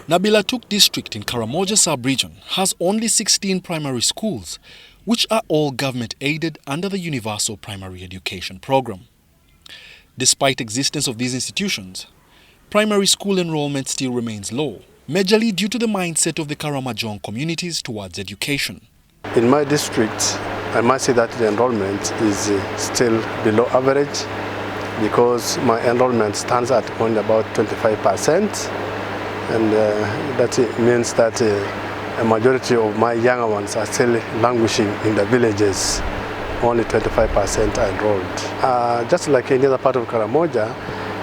Nabilatuk district in Karamoja subregion has only 16 primary schools, which are all government-aided under the Universal Primary Education Program. Despite existence of these institutions, primary school enrollment still remains low, majorly due to the mindset of the Karamoja communities towards education. In my district, I must say that the enrollment is still below average because my enrollment stands at only about 25%, and that means that a majority of my younger ones are still languishing in the villages. Only 25% are enrolled. Just like any other part of Karamoja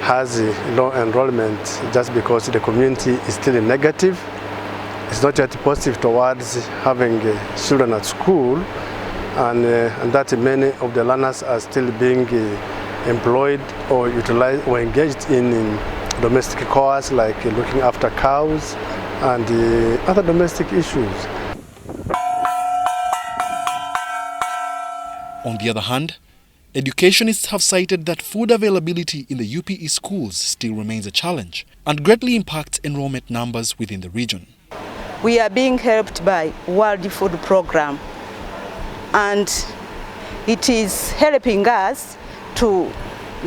has low enrollment just because the community is still negative. It's not yet positive towards having children at school, and that many of the learners are still being employed or utilized or engaged in domestic chores like looking after cows and other domestic issues. On the other hand, educationists have cited that food availability in the U.P.E schools still remains a challenge and greatly impacts enrollment numbers within the region. We are being helped by World Food Program, and it is helping us to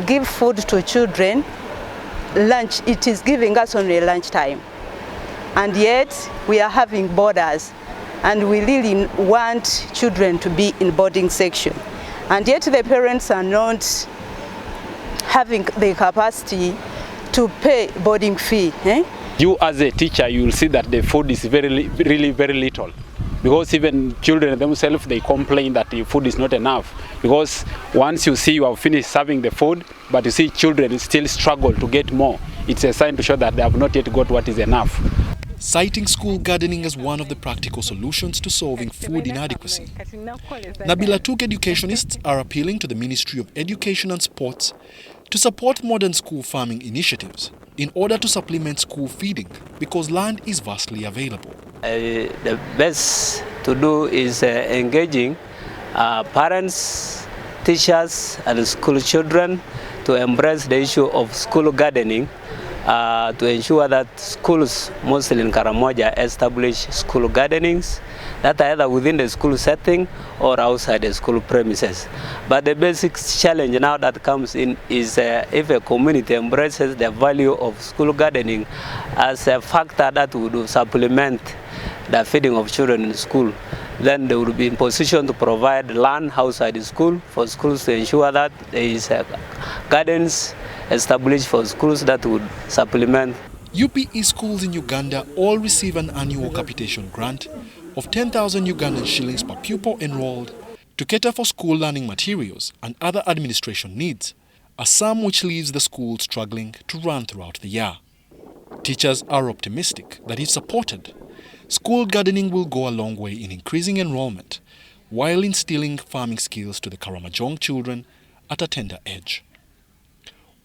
give food to children. Lunch, it is giving us only lunchtime, and yet we are having borders, and we really want children to be in boarding section, and yet the parents are not having the capacity to pay boarding fee. You as a teacher, you will see that the food is really very little, because even children themselves, they complain that the food is not enough, because once you see you have finished serving the food, but you see children still struggle to get more, it's a sign to show that they have not yet got what is enough. Citing school gardening as one of the practical solutions to solving food inadequacy, Nabilatuk educationists are appealing to the Ministry of Education and Sports to support modern school farming initiatives in order to supplement school feeding, because land is vastly available. The best to do is engaging parents, teachers and school children to embrace the issue of school gardening, to ensure that schools, mostly in Karamoja, establish school gardenings that are either within the school setting or outside the school premises. But the basic challenge now that comes in is if a community embraces the value of school gardening as a factor that would supplement the feeding of children in school, then they would be in position to provide land outside the school for schools to ensure that there is gardens established for schools that would supplement. U.P.E schools in Uganda all receive an annual capitation grant of 10,000 Ugandan shillings per pupil enrolled to cater for school learning materials and other administration needs, a sum which leaves the school struggling to run throughout the year. Teachers are optimistic that if supported, school gardening will go a long way in increasing enrollment while instilling farming skills to the Karamoja children at a tender age.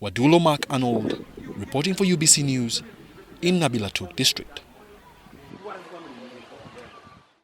Wadulo Mark Arnold, reporting for UBC News in Nabilatuk District.